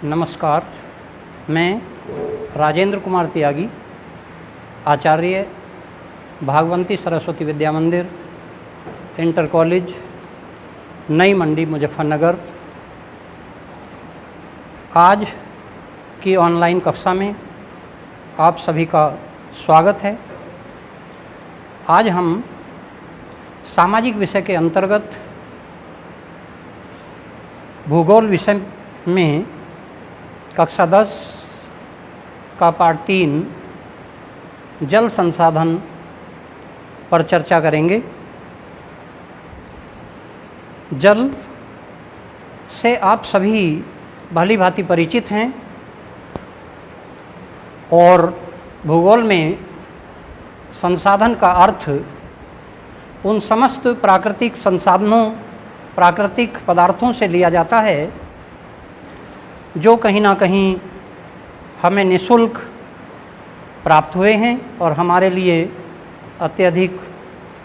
नमस्कार, मैं राजेंद्र कुमार त्यागी, आचार्य भागवंती सरस्वती विद्या मंदिर, इंटर कॉलेज, नई मंडी, मुजफ्फरनगर। आज की ऑनलाइन कक्षा में आप सभी का स्वागत है। आज हम सामाजिक विषय के अंतर्गत भूगोल विषय में कक्षा 10 का पार्ट 3 जल संसाधन पर चर्चा करेंगे। जल से आप सभी भली भांति परिचित हैं और भूगोल में संसाधन का अर्थ उन समस्त प्राकृतिक संसाधनों, प्राकृतिक पदार्थों से लिया जाता है जो कहीं ना कहीं हमें निःशुल्क प्राप्त हुए हैं और हमारे लिए अत्यधिक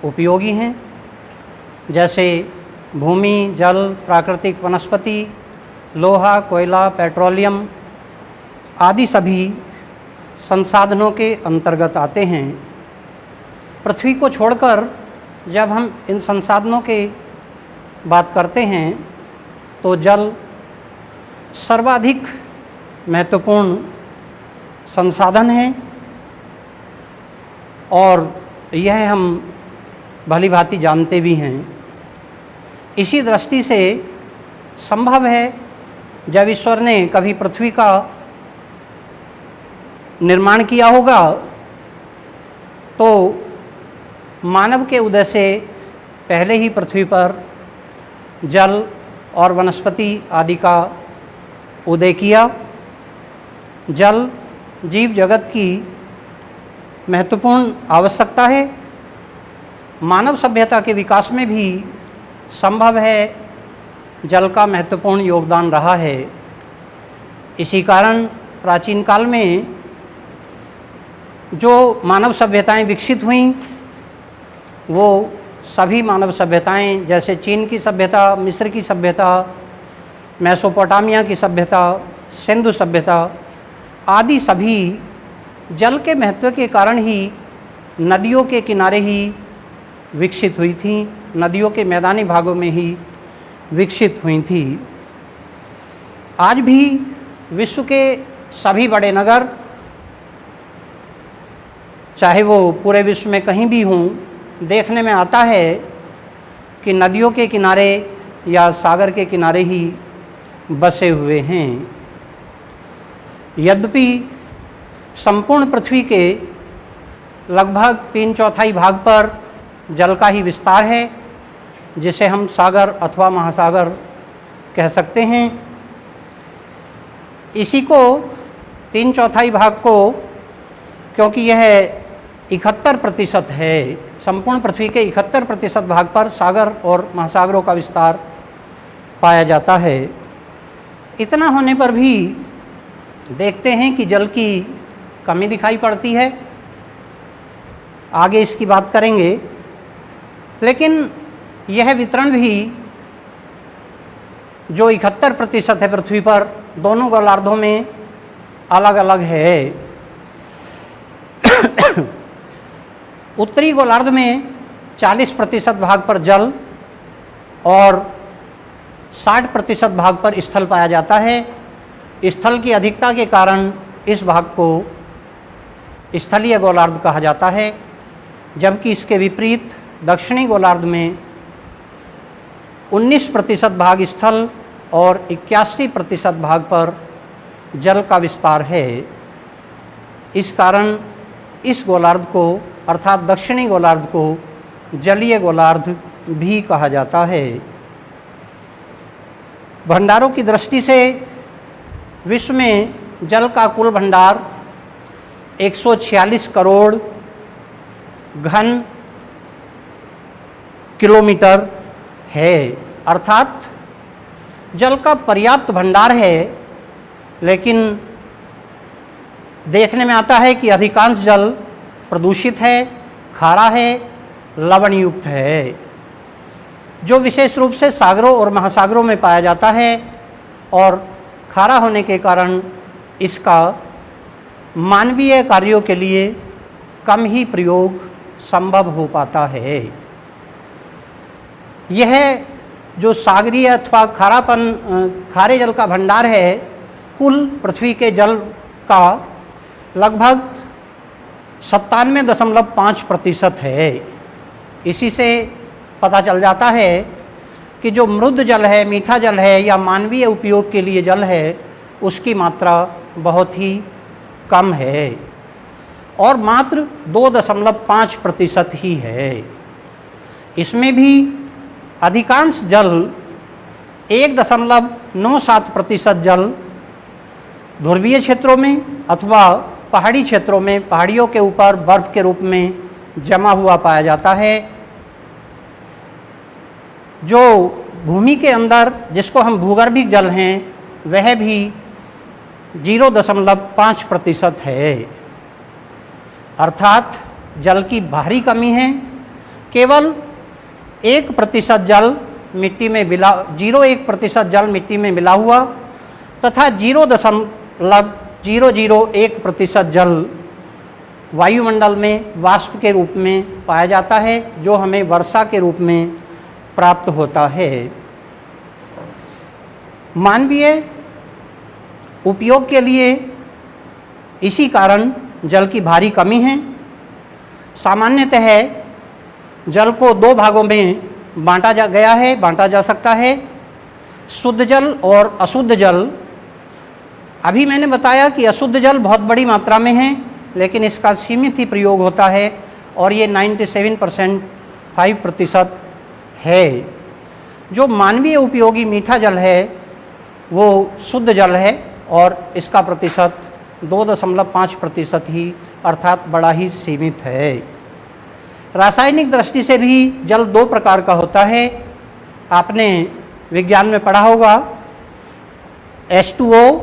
उपयोगी हैं, जैसे भूमि, जल, प्राकृतिक वनस्पति, लोहा, कोयला, पेट्रोलियम आदि सभी संसाधनों के अंतर्गत आते हैं। पृथ्वी को छोड़कर जब हम इन संसाधनों के बात करते हैं तो जल सर्वाधिक महत्वपूर्ण संसाधन है और यह हम भली भांति जानते भी हैं। इसी दृष्टि से संभव है जब ईश्वर ने कभी पृथ्वी का निर्माण किया होगा तो मानव के उदय से पहले ही पृथ्वी पर जल और वनस्पति आदि का उदय किया। जल जीव जगत की महत्वपूर्ण आवश्यकता है। मानव सभ्यता के विकास में भी संभव है जल का महत्वपूर्ण योगदान रहा है। इसी कारण प्राचीन काल में जो मानव सभ्यताएं विकसित हुईं वो सभी मानव सभ्यताएं, जैसे चीन की सभ्यता, मिस्र की सभ्यता, मेसोपोटामिया की सभ्यता, सिंधु सभ्यता आदि सभी जल के महत्व के कारण ही नदियों के किनारे ही विकसित हुई थी, नदियों के मैदानी भागों में ही विकसित हुई थी। आज भी विश्व के सभी बड़े नगर, चाहे वो पूरे विश्व में कहीं भी हों, देखने में आता है कि नदियों के किनारे या सागर के किनारे ही बसे हुए हैं। यद्यपि संपूर्ण पृथ्वी के लगभग 3/4 भाग पर जल का ही विस्तार है, जिसे हम सागर अथवा महासागर कह सकते हैं। इसी को 3/4 भाग को, क्योंकि यह 71% है, संपूर्ण पृथ्वी के 71% भाग पर सागर और महासागरों का विस्तार पाया जाता है। इतना होने पर भी देखते हैं कि जल की कमी दिखाई पड़ती है। आगे इसकी बात करेंगे, लेकिन यह वितरण भी जो 71% है पृथ्वी पर, दोनों गोलार्धों में अलग अलग है। उत्तरी गोलार्ध में 40% भाग पर जल और 60% भाग पर स्थल पाया जाता है। स्थल की अधिकता के कारण इस भाग को स्थलीय गोलार्ध कहा जाता है, जबकि इसके विपरीत दक्षिणी गोलार्ध में 19% भाग स्थल और 81% भाग पर जल का विस्तार है। इस कारण इस गोलार्ध को, अर्थात दक्षिणी गोलार्ध को, जलीय गोलार्ध भी कहा जाता है। भंडारों की दृष्टि से विश्व में जल का कुल भंडार 146 करोड़ घन किलोमीटर है, अर्थात जल का पर्याप्त भंडार है। लेकिन देखने में आता है कि अधिकांश जल प्रदूषित है, खारा है, लवण युक्त है, जो विशेष रूप से सागरों और महासागरों में पाया जाता है और खारा होने के कारण इसका मानवीय कार्यों के लिए कम ही प्रयोग संभव हो पाता है। यह जो सागरीय अथवा खारे जल का भंडार है, कुल पृथ्वी के जल का लगभग 97.5% है। इसी से पता चल जाता है कि जो मृद जल है, मीठा जल है या मानवीय उपयोग के लिए जल है, उसकी मात्रा बहुत ही कम है और मात्र 2.5% ही है। इसमें भी अधिकांश जल 1.97% जल ध्रुवीय क्षेत्रों में अथवा पहाड़ी क्षेत्रों में, पहाड़ियों के ऊपर बर्फ के रूप में जमा हुआ पाया जाता है। जो भूमि के अंदर, जिसको हम भूगर्भिक जल हैं, वह भी 0.5% है। अर्थात जल की भारी कमी है। केवल 1% जल मिट्टी में मिला 0.1% जल मिट्टी में मिला हुआ तथा 0.001% जल वायुमंडल में वाष्प के रूप में पाया जाता है, जो हमें वर्षा के रूप में प्राप्त होता है। मानवीय उपयोग के लिए इसी कारण जल की भारी कमी है। सामान्यतः जल को दो भागों में बांटा जा सकता है, शुद्ध जल और अशुद्ध जल। अभी मैंने बताया कि अशुद्ध जल बहुत बड़ी मात्रा में है, लेकिन इसका सीमित ही प्रयोग होता है और ये 97.5% है। जो मानवीय उपयोगी मीठा जल है वो शुद्ध जल है और इसका प्रतिशत 2.5% ही, अर्थात बड़ा ही सीमित है। रासायनिक दृष्टि से भी जल दो प्रकार का होता है। आपने विज्ञान में पढ़ा होगा, H2O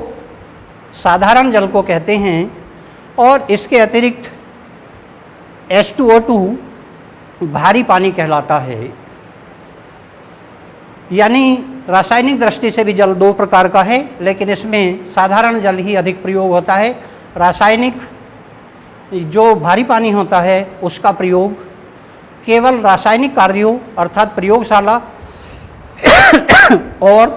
साधारण जल को कहते हैं और इसके अतिरिक्त H2O2 भारी पानी कहलाता है। यानी रासायनिक दृष्टि से भी जल दो प्रकार का है, लेकिन इसमें साधारण जल ही अधिक प्रयोग होता है। रासायनिक जो भारी पानी होता है उसका प्रयोग केवल रासायनिक कार्यों अर्थात प्रयोगशाला और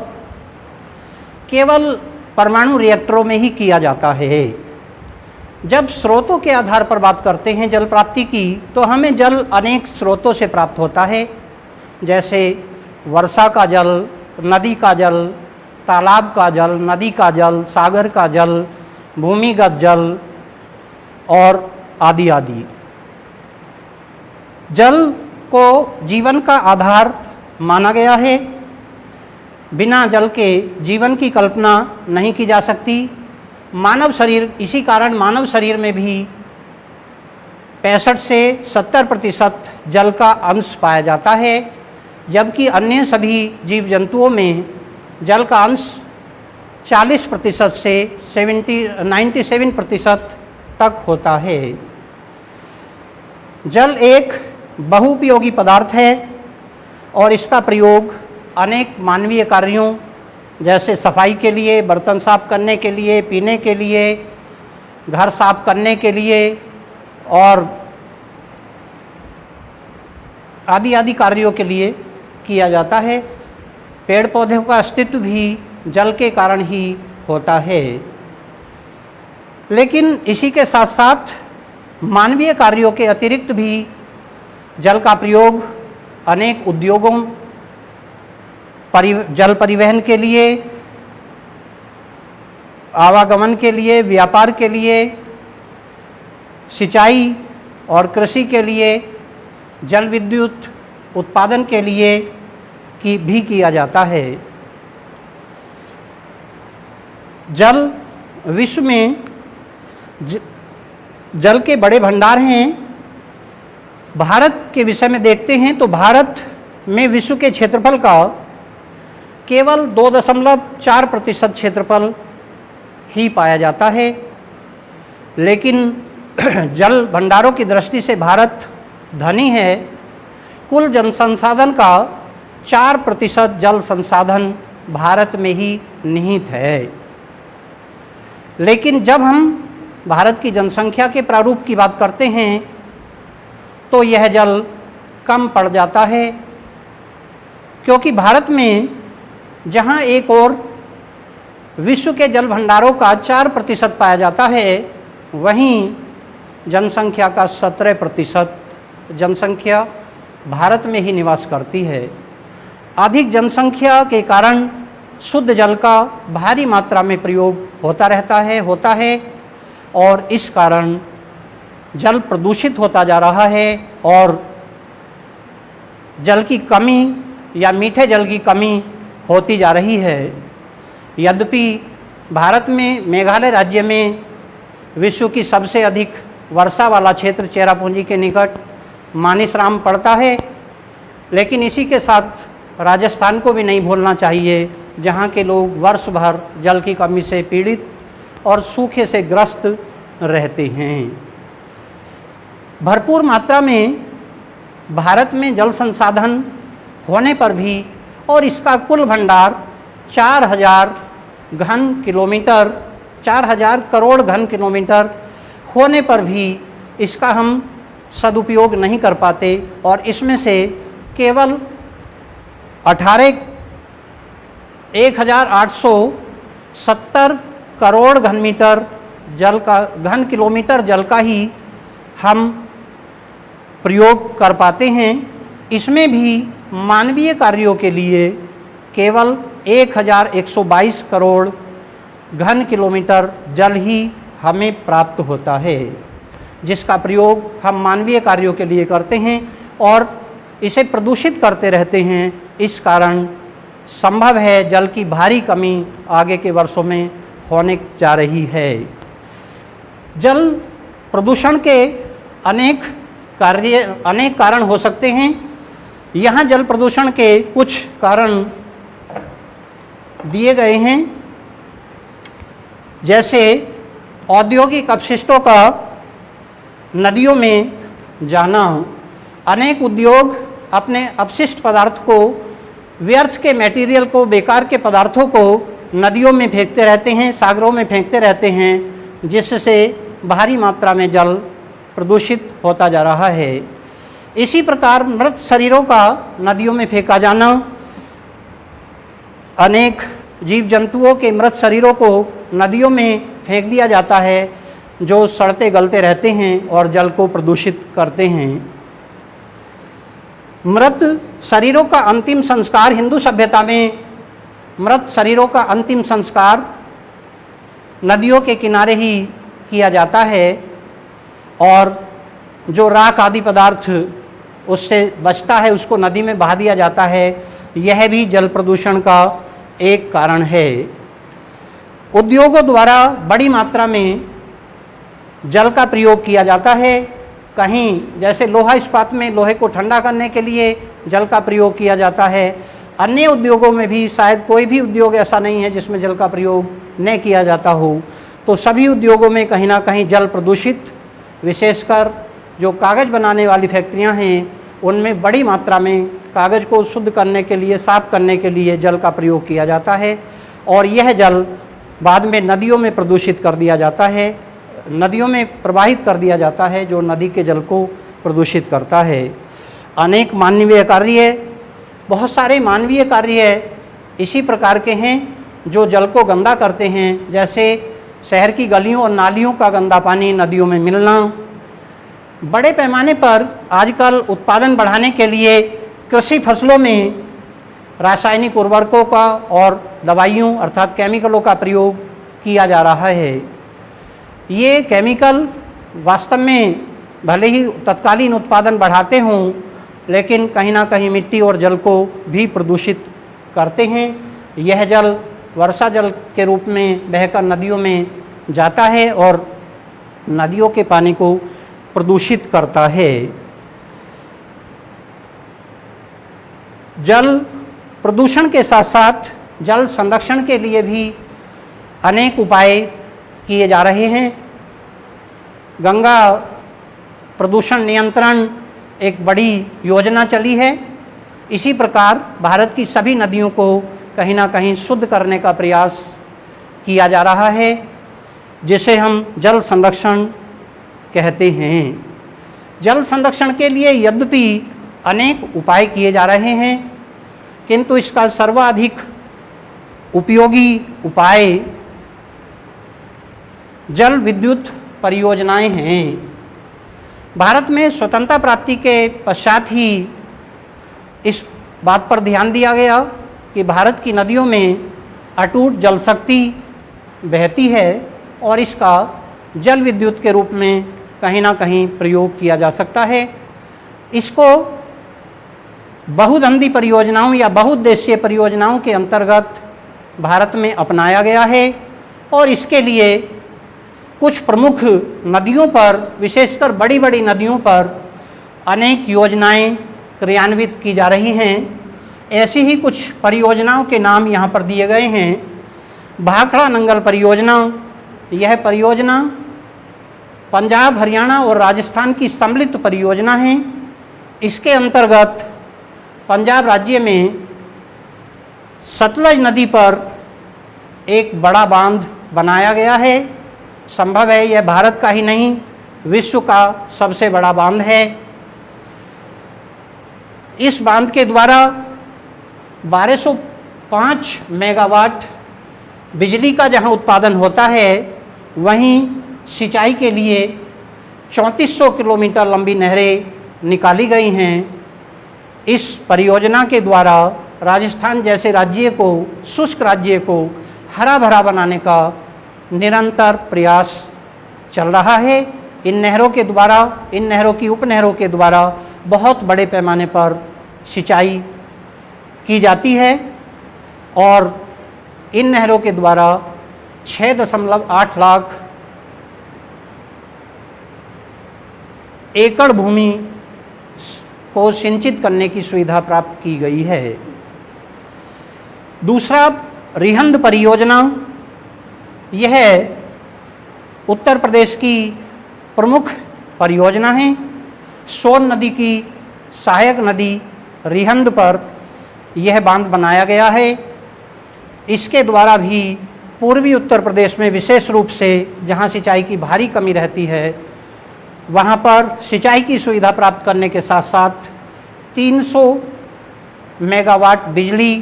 केवल परमाणु रिएक्टरों में ही किया जाता है। जब स्रोतों के आधार पर बात करते हैं जल प्राप्ति की, तो हमें जल अनेक स्रोतों से प्राप्त होता है, जैसे वर्षा का जल, नदी का जल, तालाब का जल, नदी का जल, सागर का जल, भूमिगत जल और आदि आदि। जल को जीवन का आधार माना गया है। बिना जल के जीवन की कल्पना नहीं की जा सकती। मानव शरीर, इसी कारण मानव शरीर में भी 65 से 70% जल का अंश पाया जाता है, जबकि अन्य सभी जीव जंतुओं में जल का अंश 40% से 97% तक होता है। जल एक बहुउपयोगी पदार्थ है और इसका प्रयोग अनेक मानवीय कार्यों जैसे सफाई के लिए, बर्तन साफ करने के लिए, पीने के लिए, घर साफ करने के लिए और आदि आदि कार्यों के लिए किया जाता है। पेड़ पौधों का अस्तित्व भी जल के कारण ही होता है। लेकिन इसी के साथ साथ मानवीय कार्यों के अतिरिक्त भी जल का प्रयोग अनेक उद्योगों, जल परिवहन के लिए, आवागमन के लिए, व्यापार के लिए, सिंचाई और कृषि के लिए, जल विद्युत उत्पादन के लिए भी किया जाता है। जल विश्व में जल के बड़े भंडार हैं। भारत के विषय में देखते हैं तो भारत में विश्व के क्षेत्रफल का केवल 2.4% क्षेत्रफल ही पाया जाता है। लेकिन जल भंडारों की दृष्टि से भारत धनी है। कुल जन संसाधन का 4% जल संसाधन भारत में ही निहित है। लेकिन जब हम भारत की जनसंख्या के प्रारूप की बात करते हैं तो यह जल कम पड़ जाता है, क्योंकि भारत में जहाँ एक और विश्व के जल भंडारों का 4% पाया जाता है, वहीं जनसंख्या का 17% जनसंख्या भारत में ही निवास करती है। अधिक जनसंख्या के कारण शुद्ध जल का भारी मात्रा में प्रयोग होता है और इस कारण जल प्रदूषित होता जा रहा है और जल की कमी या मीठे जल की कमी होती जा रही है। यद्यपि भारत में मेघालय राज्य में विश्व की सबसे अधिक वर्षा वाला क्षेत्र चेरापूंजी के निकट मानिसराम पड़ता है, लेकिन इसी के साथ राजस्थान को भी नहीं भूलना चाहिए, जहाँ के लोग वर्ष भर जल की कमी से पीड़ित और सूखे से ग्रस्त रहते हैं। भरपूर मात्रा में भारत में जल संसाधन होने पर भी और इसका कुल भंडार 4000 करोड़ घन किलोमीटर होने पर भी इसका हम सदुपयोग नहीं कर पाते और इसमें से केवल 1870 करोड़ घन किलोमीटर जल का ही हम प्रयोग कर पाते हैं। इसमें भी मानवीय कार्यों के लिए केवल 1122 करोड़ घन किलोमीटर जल ही हमें प्राप्त होता है, जिसका प्रयोग हम मानवीय कार्यों के लिए करते हैं और इसे प्रदूषित करते रहते हैं। इस कारण संभव है जल की भारी कमी आगे के वर्षों में होने जा रही है। जल प्रदूषण के अनेक कारण हो सकते हैं। यहाँ जल प्रदूषण के कुछ कारण दिए गए हैं, जैसे औद्योगिक अपशिष्टों का नदियों में जाना। अनेक उद्योग अपने अपशिष्ट पदार्थ को, व्यर्थ के मटेरियल को, बेकार के पदार्थों को नदियों में फेंकते रहते हैं, सागरों में फेंकते रहते हैं, जिससे भारी मात्रा में जल प्रदूषित होता जा रहा है। इसी प्रकार मृत शरीरों का नदियों में फेंका जाना, अनेक जीव जंतुओं के मृत शरीरों को नदियों में फेंक दिया जाता है, जो सड़ते गलते रहते हैं और जल को प्रदूषित करते हैं। मृत शरीरों का अंतिम संस्कार, हिंदू सभ्यता में मृत शरीरों का अंतिम संस्कार नदियों के किनारे ही किया जाता है और जो राख आदि पदार्थ उससे बचता है उसको नदी में बहा दिया जाता है। यह भी जल प्रदूषण का एक कारण है। उद्योगों द्वारा बड़ी मात्रा में जल का प्रयोग किया जाता है। कहीं जैसे लोहा इस्पात में लोहे को ठंडा करने के लिए जल का प्रयोग किया जाता है। अन्य उद्योगों में भी शायद कोई भी उद्योग ऐसा नहीं है जिसमें जल का प्रयोग न किया जाता हो। तो सभी उद्योगों में कहीं ना कहीं जल प्रदूषित, विशेषकर जो कागज़ बनाने वाली फैक्ट्रियां हैं उनमें बड़ी मात्रा में कागज़ को शुद्ध करने के लिए, साफ करने के लिए जल का प्रयोग किया जाता है और यह जल बाद में नदियों में प्रदूषित कर दिया जाता है, नदियों में प्रवाहित कर दिया जाता है, जो नदी के जल को प्रदूषित करता है। अनेक मानवीय कार्य, बहुत सारे मानवीय कार्य इसी प्रकार के हैं जो जल को गंदा करते हैं, जैसे शहर की गलियों और नालियों का गंदा पानी नदियों में मिलना। बड़े पैमाने पर आजकल उत्पादन बढ़ाने के लिए कृषि फसलों में रासायनिक उर्वरकों का और दवाइयों अर्थात केमिकलों का प्रयोग किया जा रहा है। ये केमिकल वास्तव में भले ही तत्कालीन उत्पादन बढ़ाते हों, लेकिन कहीं ना कहीं मिट्टी और जल को भी प्रदूषित करते हैं। यह जल वर्षा जल के रूप में बहकर नदियों में जाता है और नदियों के पानी को प्रदूषित करता है। जल प्रदूषण के साथ साथ जल संरक्षण के लिए भी अनेक उपाय किए जा रहे हैं। गंगा प्रदूषण नियंत्रण एक बड़ी योजना चली है। इसी प्रकार भारत की सभी नदियों को कहीं ना कहीं शुद्ध करने का प्रयास किया जा रहा है। जिसे हम जल संरक्षण कहते हैं। जल संरक्षण के लिए यद्यपि अनेक उपाय किए जा रहे हैं, किंतु इसका सर्वाधिक उपयोगी उपाय जल विद्युत परियोजनाएं हैं। भारत में स्वतंत्रता प्राप्ति के पश्चात ही इस बात पर ध्यान दिया गया कि भारत की नदियों में अटूट जल शक्ति बहती है और इसका जल विद्युत के रूप में कहीं ना कहीं प्रयोग किया जा सकता है। इसको बहुधंधी परियोजनाओं या बहुउद्देशीय परियोजनाओं के अंतर्गत भारत में अपनाया गया है और इसके लिए कुछ प्रमुख नदियों पर, विशेषकर बड़ी बड़ी नदियों पर अनेक योजनाएं क्रियान्वित की जा रही हैं। ऐसी ही कुछ परियोजनाओं के नाम यहाँ पर दिए गए हैं। भाखड़ा नंगल परियोजना, यह परियोजना पंजाब, हरियाणा और राजस्थान की सम्मिलित परियोजना है। इसके अंतर्गत पंजाब राज्य में सतलज नदी पर एक बड़ा बांध बनाया गया है। संभव है यह भारत का ही नहीं, विश्व का सबसे बड़ा बांध है। इस बांध के द्वारा 1205 मेगावाट बिजली का जहां उत्पादन होता है, वहीं सिंचाई के लिए 3400 किलोमीटर लंबी नहरें निकाली गई हैं। इस परियोजना के द्वारा राजस्थान जैसे राज्य को, शुष्क राज्य को हरा भरा बनाने का निरंतर प्रयास चल रहा है। इन नहरों के द्वारा, इन नहरों की उपनहरों के द्वारा बहुत बड़े पैमाने पर सिंचाई की जाती है और इन नहरों के द्वारा 6.8 लाख एकड़ भूमि को सिंचित करने की सुविधा प्राप्त की गई है। दूसरा, रिहंद परियोजना, यह उत्तर प्रदेश की प्रमुख परियोजना है। सोन नदी की सहायक नदी रिहंद पर यह बांध बनाया गया है। इसके द्वारा भी पूर्वी उत्तर प्रदेश में, विशेष रूप से जहां सिंचाई की भारी कमी रहती है, वहां पर सिंचाई की सुविधा प्राप्त करने के साथ साथ 300 मेगावाट बिजली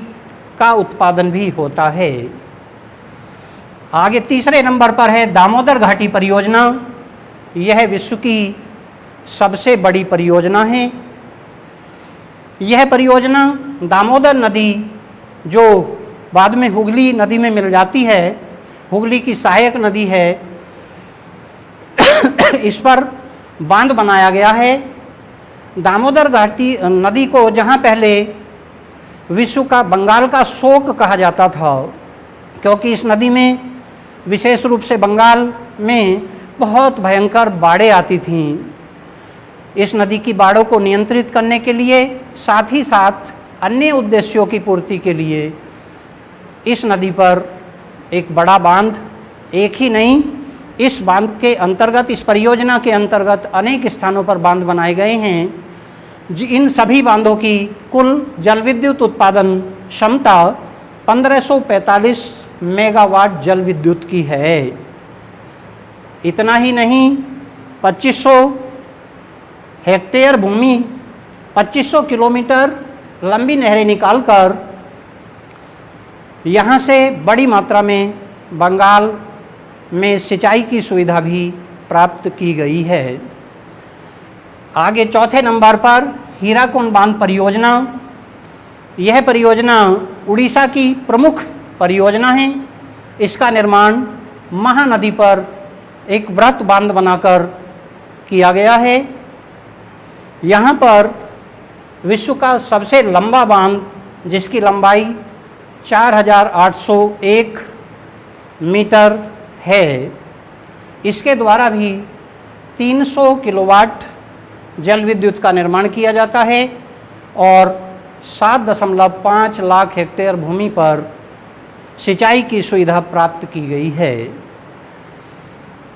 का उत्पादन भी होता है। आगे तीसरे नंबर पर है दामोदर घाटी परियोजना। यह विश्व की सबसे बड़ी परियोजना है। यह परियोजना दामोदर नदी, जो बाद में हुगली नदी में मिल जाती है, हुगली की सहायक नदी है, इस पर बांध बनाया गया है। दामोदर घाटी नदी को जहाँ पहले विश्व का बंगाल का शोक कहा जाता था, क्योंकि इस नदी में, विशेष रूप से बंगाल में, बहुत भयंकर बाढ़ें आती थीं। इस नदी की बाढ़ों को नियंत्रित करने के लिए, साथ ही साथ अन्य उद्देश्यों की पूर्ति के लिए इस नदी पर एक बड़ा बांध, एक ही नहीं, इस बांध के अंतर्गत, इस परियोजना के अंतर्गत अनेक स्थानों पर बांध बनाए गए हैं। इन सभी बांधों की कुल जल विद्युत उत्पादन क्षमता 1545 मेगावाट जल विद्युत की है। इतना ही नहीं, 2500 हेक्टेयर भूमि, 2500 किलोमीटर लंबी नहरें निकालकर यहाँ से बड़ी मात्रा में बंगाल में सिंचाई की सुविधा भी प्राप्त की गई है। आगे चौथे नंबर पर हीराकुंड बांध परियोजना। यह परियोजना उड़ीसा की प्रमुख परियोजना है। इसका निर्माण महानदी पर एक वृहत बांध बनाकर किया गया है। यहाँ पर विश्व का सबसे लंबा बांध, जिसकी लंबाई 4801 मीटर है, इसके द्वारा भी 300 किलोवाट जल विद्युत का निर्माण किया जाता है और 7.5 लाख हेक्टेयर भूमि पर सिंचाई की सुविधा प्राप्त की गई है।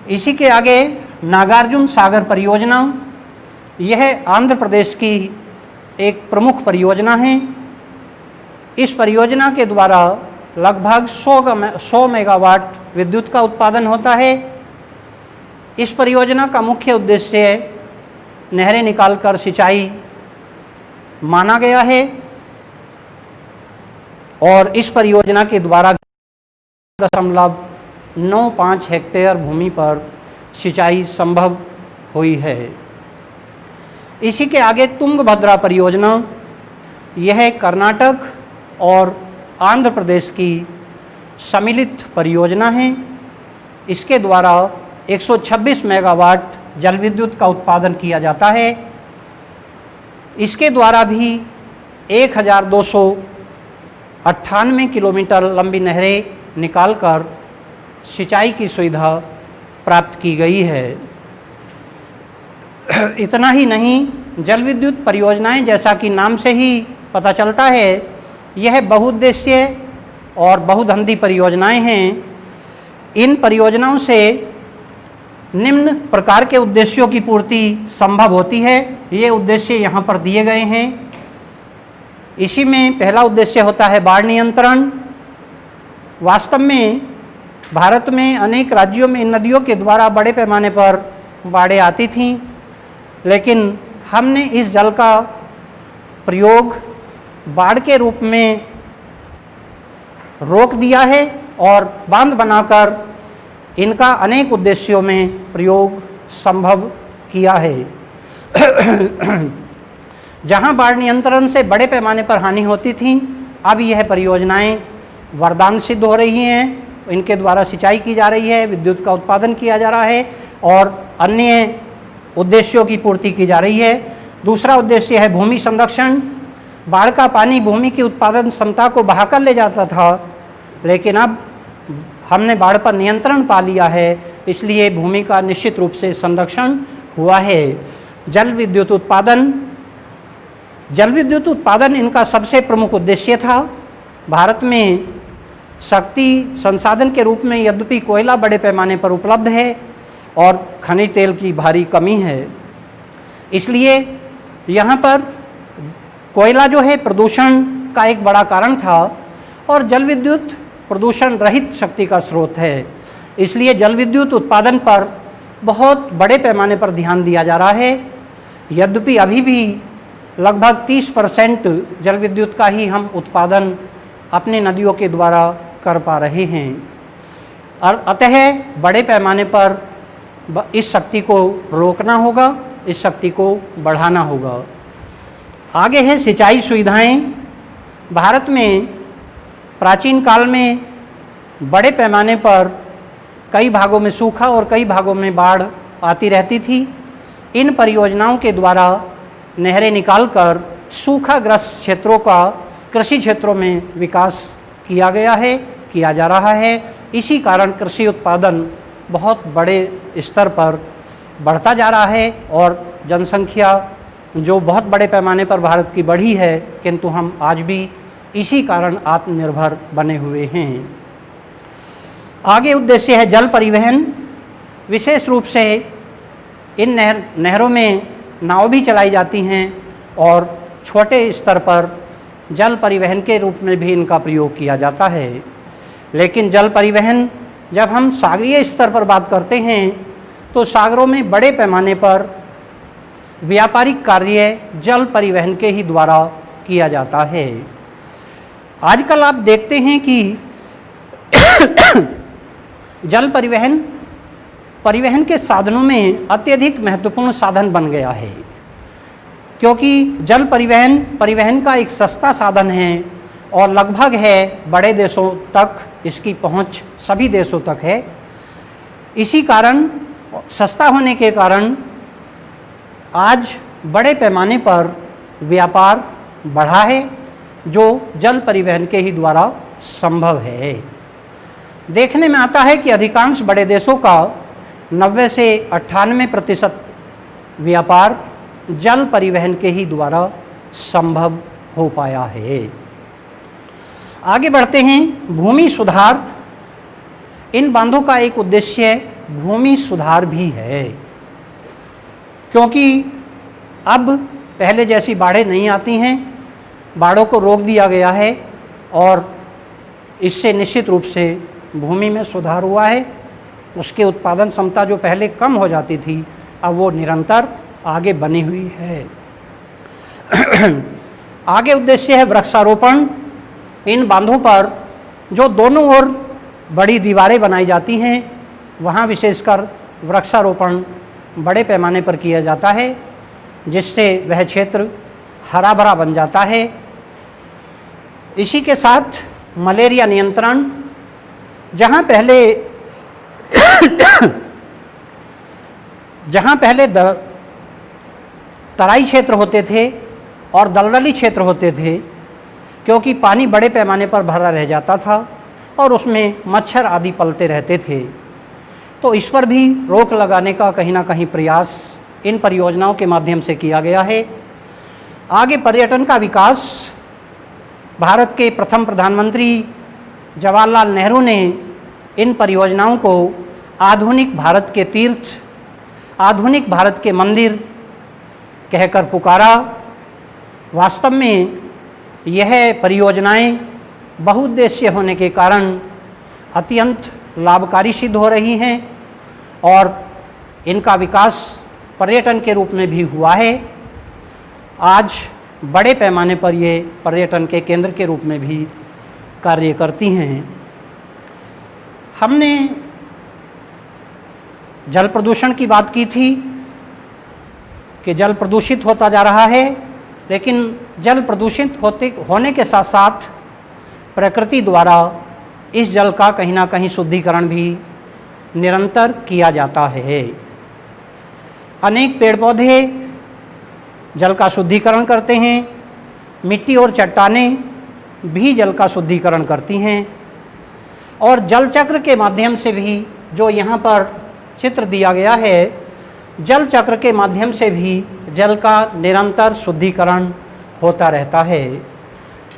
इसी के आगे नागार्जुन सागर परियोजना, यह आंध्र प्रदेश की एक प्रमुख परियोजना है। इस परियोजना के द्वारा लगभग 100 मेगावाट विद्युत का उत्पादन होता है। इस परियोजना का मुख्य उद्देश्य नहरें निकालकर सिंचाई माना गया है और इस परियोजना के द्वारा 0.95 हेक्टेयर भूमि पर सिंचाई संभव हुई है। इसी के आगे तुंगभद्रा परियोजना, यह कर्नाटक और आंध्र प्रदेश की सम्मिलित परियोजना है। इसके द्वारा 126 मेगावाट जल विद्युत का उत्पादन किया जाता है। इसके द्वारा भी 1298 किलोमीटर लंबी नहरें निकालकर सिंचाई की सुविधा प्राप्त की गई है। इतना ही नहीं, जल विद्युत परियोजनाएं जैसा कि नाम से ही पता चलता है, यह बहुउद्देश्य और बहुधंधी परियोजनाएं हैं। इन परियोजनाओं से निम्न प्रकार के उद्देश्यों की पूर्ति संभव होती है। ये उद्देश्य यहाँ पर दिए गए हैं। इसी में पहला उद्देश्य होता है बाढ़ नियंत्रण। वास्तव में भारत में अनेक राज्यों में इन नदियों के द्वारा बड़े पैमाने पर बाढ़ें आती थीं, लेकिन हमने इस जल का प्रयोग बाढ़ के रूप में रोक दिया है और बांध बनाकर इनका अनेक उद्देश्यों में प्रयोग संभव किया है। जहां बाढ़ नियंत्रण से बड़े पैमाने पर हानि होती थी, अब यह परियोजनाएं वरदान सिद्ध हो रही हैं। इनके द्वारा सिंचाई की जा रही है, विद्युत का उत्पादन किया जा रहा है और अन्य उद्देश्यों की पूर्ति की जा रही है। दूसरा उद्देश्य है भूमि संरक्षण। बाढ़ का पानी भूमि की उत्पादन क्षमता को बहाकर ले जाता था, लेकिन अब हमने बाढ़ पर नियंत्रण पा लिया है, इसलिए भूमि का निश्चित रूप से संरक्षण हुआ है। जल विद्युत उत्पादन इनका सबसे प्रमुख उद्देश्य था। भारत में शक्ति संसाधन के रूप में यद्यपि कोयला बड़े पैमाने पर उपलब्ध है और खनिज तेल की भारी कमी है, इसलिए यहाँ पर कोयला जो है प्रदूषण का एक बड़ा कारण था और जल विद्युत प्रदूषण रहित शक्ति का स्रोत है। इसलिए जल विद्युत उत्पादन पर बहुत बड़े पैमाने पर ध्यान दिया जा रहा है। यद्यपि अभी भी लगभग 30% जल विद्युत का ही हम उत्पादन अपने नदियों के द्वारा कर पा रहे हैं और अतः बड़े पैमाने पर इस शक्ति को रोकना होगा, इस शक्ति को बढ़ाना होगा। आगे है सिंचाई सुविधाएं। भारत में प्राचीन काल में बड़े पैमाने पर कई भागों में सूखा और कई भागों में बाढ़ आती रहती थी। इन परियोजनाओं के द्वारा नहरें निकालकर सूखाग्रस्त क्षेत्रों का कृषि क्षेत्रों में विकास किया जा रहा है। इसी कारण कृषि उत्पादन बहुत बड़े स्तर पर बढ़ता जा रहा है और जनसंख्या जो बहुत बड़े पैमाने पर भारत की बढ़ी है, किंतु हम आज भी इसी कारण आत्मनिर्भर बने हुए हैं। आगे उद्देश्य है जल परिवहन। विशेष रूप से इन नहरों में नाव भी चलाई जाती हैं और छोटे स्तर पर जल परिवहन के रूप में भी इनका प्रयोग किया जाता है। लेकिन जल परिवहन, जब हम सागरीय स्तर पर बात करते हैं तो सागरों में बड़े पैमाने पर व्यापारिक कार्य जल परिवहन के ही द्वारा किया जाता है। आजकल आप देखते हैं कि जल परिवहन के साधनों में अत्यधिक महत्वपूर्ण साधन बन गया है, क्योंकि जल परिवहन का एक सस्ता साधन है और लगभग है बड़े देशों तक इसकी पहुंच सभी देशों तक है। इसी कारण सस्ता होने के कारण आज बड़े पैमाने पर व्यापार बढ़ा है, जो जल परिवहन के ही द्वारा संभव है। देखने में आता है कि अधिकांश बड़े देशों का 90 से 98% व्यापार जल परिवहन के ही द्वारा संभव हो पाया है। आगे बढ़ते हैं, भूमि सुधार। इन बांधों का एक उद्देश्य भूमि सुधार भी है, क्योंकि अब पहले जैसी बाढ़ें नहीं आती हैं। बाढ़ों को रोक दिया गया है और इससे निश्चित रूप से भूमि में सुधार हुआ है। उसके उत्पादन क्षमता जो पहले कम हो जाती थी, अब वो निरंतर आगे बनी हुई है। आगे उद्देश्य है वृक्षारोपण। इन बांधों पर जो दोनों ओर बड़ी दीवारें बनाई जाती हैं, वहाँ विशेषकर वृक्षारोपण बड़े पैमाने पर किया जाता है, जिससे वह क्षेत्र हरा भरा बन जाता है। इसी के साथ मलेरिया नियंत्रण, जहाँ पहले तराई क्षेत्र होते थे और दलदली क्षेत्र होते थे, क्योंकि पानी बड़े पैमाने पर भरा रह जाता था और उसमें मच्छर आदि पलते रहते थे, तो इस पर भी रोक लगाने का कहीं ना कहीं प्रयास इन परियोजनाओं के माध्यम से किया गया है। आगे पर्यटन का विकास। भारत के प्रथम प्रधानमंत्री जवाहरलाल नेहरू ने इन परियोजनाओं को आधुनिक भारत के तीर्थ, आधुनिक भारत के मंदिर कहकर पुकारा। वास्तव में यह परियोजनाएं बहुउद्देश्य होने के कारण अत्यंत लाभकारी सिद्ध हो रही हैं और इनका विकास पर्यटन के रूप में भी हुआ है। आज बड़े पैमाने पर ये पर्यटन के केंद्र के रूप में भी कार्य करती हैं। हमने जल प्रदूषण की बात की थी कि जल प्रदूषित होता जा रहा है, लेकिन जल प्रदूषित होने के साथ साथ प्रकृति द्वारा इस जल का कहीं ना कहीं शुद्धिकरण भी निरंतर किया जाता है। अनेक पेड़ पौधे जल का शुद्धिकरण करते हैं, मिट्टी और चट्टानें भी जल का शुद्धिकरण करती हैं, और जल चक्र के माध्यम से भी, जो यहाँ पर चित्र दिया गया है, जल चक्र के माध्यम से भी जल का निरंतर शुद्धिकरण होता रहता है।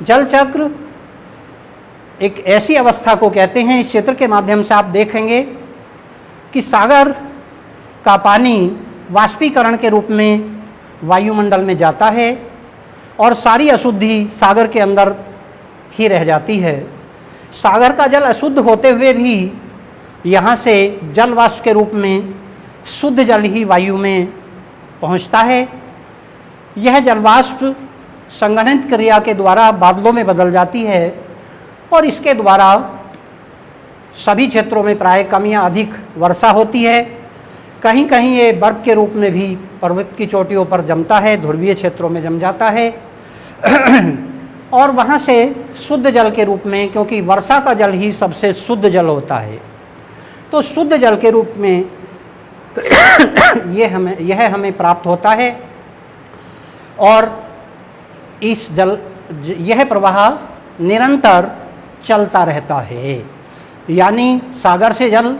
जल चक्र एक ऐसी अवस्था को कहते हैं, इस चित्र के माध्यम से आप देखेंगे कि सागर का पानी वाष्पीकरण के रूप में वायुमंडल में जाता है और सारी अशुद्धि सागर के अंदर ही रह जाती है। सागर का जल अशुद्ध होते हुए भी यहाँ से जल वाष्प के रूप में शुद्ध जल ही वायु में पहुँचता है। यह जल वाष्प संघनित क्रिया के द्वारा बादलों में बदल जाती है और इसके द्वारा सभी क्षेत्रों में प्राय कम या अधिक वर्षा होती है। कहीं कहीं ये बर्फ के रूप में भी पर्वत की चोटियों पर जमता है, ध्रुवीय क्षेत्रों में जम जाता है और वहाँ से शुद्ध जल के रूप में, क्योंकि वर्षा का जल ही सबसे शुद्ध जल होता है, तो शुद्ध जल के रूप में यह हमें प्राप्त होता है और यह प्रवाह निरंतर चलता रहता है। यानी सागर से जल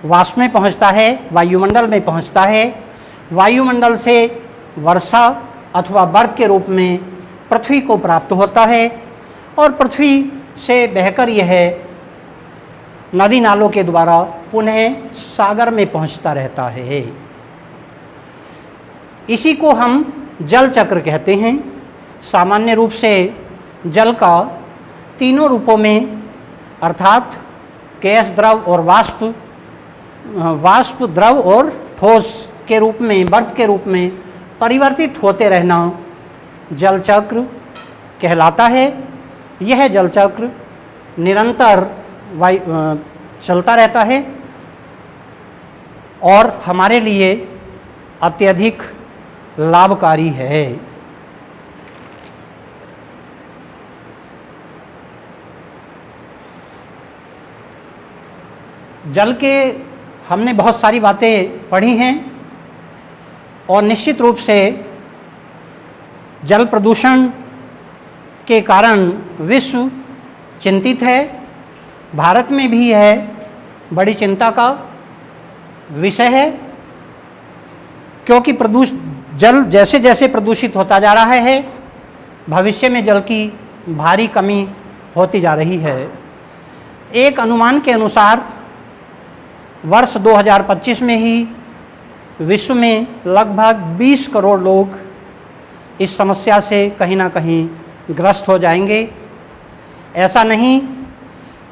वाष्प में पहुंचता है, वायुमंडल में पहुंचता है, वायुमंडल से वर्षा अथवा बर्फ के रूप में पृथ्वी को प्राप्त होता है और पृथ्वी से बहकर यह नदी नालों के द्वारा पुनः सागर में पहुंचता रहता है। इसी को हम जल चक्र कहते हैं। सामान्य रूप से जल का तीनों रूपों में, अर्थात गैस, द्रव और वाष्प, द्रव और ठोस के रूप में, बर्फ के रूप में परिवर्तित होते रहना जल चक्र कहलाता है। यह जल चक्र निरंतर चलता रहता है और हमारे लिए अत्यधिक लाभकारी है। जल के हमने बहुत सारी बातें पढ़ी हैं और निश्चित रूप से जल प्रदूषण के कारण विश्व चिंतित है। भारत में भी यह बड़ी चिंता का विषय है, क्योंकि जल जैसे जैसे प्रदूषित होता जा रहा है, भविष्य में जल की भारी कमी होती जा रही है। एक अनुमान के अनुसार वर्ष 2025 में ही विश्व में लगभग 20 करोड़ लोग इस समस्या से कहीं ना कहीं ग्रस्त हो जाएंगे। ऐसा नहीं,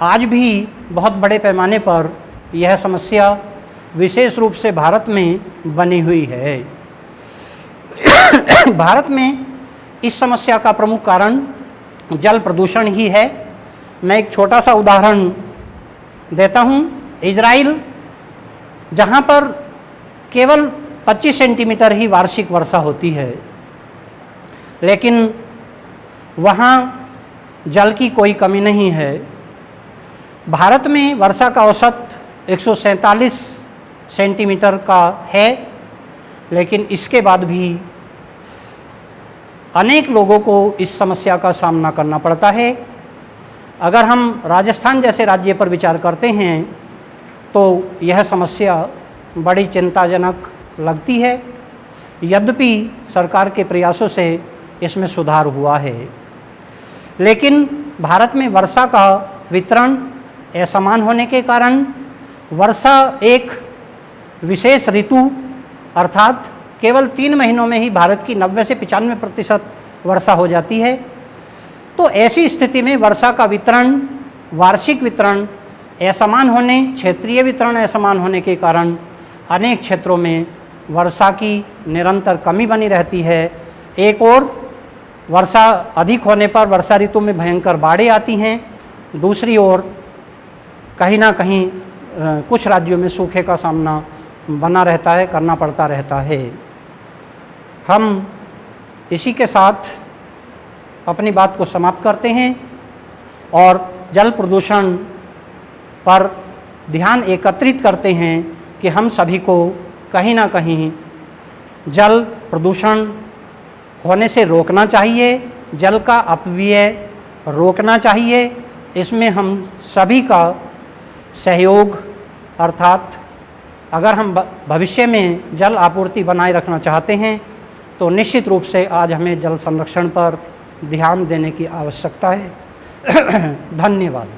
आज भी बहुत बड़े पैमाने पर यह समस्या विशेष रूप से भारत में बनी हुई है। भारत में इस समस्या का प्रमुख कारण जल प्रदूषण ही है। मैं एक छोटा सा उदाहरण देता हूँ। इजराइल, जहाँ पर केवल 25 सेंटीमीटर ही वार्षिक वर्षा होती है, लेकिन वहाँ जल की कोई कमी नहीं है। भारत में वर्षा का औसत 147 सेंटीमीटर का है, लेकिन इसके बाद भी अनेक लोगों को इस समस्या का सामना करना पड़ता है। अगर हम राजस्थान जैसे राज्य पर विचार करते हैं तो यह समस्या बड़ी चिंताजनक लगती है। यद्यपि सरकार के प्रयासों से इसमें सुधार हुआ है, लेकिन भारत में वर्षा का वितरण असमान होने के कारण वर्षा एक विशेष ऋतु अर्थात केवल 3 महीनों में ही भारत की 90 से 95% वर्षा हो जाती है। तो ऐसी स्थिति में वर्षा का वितरण, वार्षिक वितरण असमान होने, क्षेत्रीय वितरण असमान होने के कारण अनेक क्षेत्रों में वर्षा की निरंतर कमी बनी रहती है। एक ओर वर्षा अधिक होने पर वर्षा ऋतु में भयंकर बाढ़ें आती हैं, दूसरी ओर कहीं ना कहीं कुछ राज्यों में सूखे का सामना बना रहता है, करना पड़ता रहता है। हम इसी के साथ अपनी बात को समाप्त करते हैं और जल प्रदूषण पर ध्यान एकत्रित करते हैं कि हम सभी को कहीं ना कहीं जल प्रदूषण होने से रोकना चाहिए, जल का अपव्यय रोकना चाहिए। इसमें हम सभी का सहयोग, अर्थात अगर हम भविष्य में जल आपूर्ति बनाए रखना चाहते हैं तो निश्चित रूप से आज हमें जल संरक्षण पर ध्यान देने की आवश्यकता है। धन्यवाद।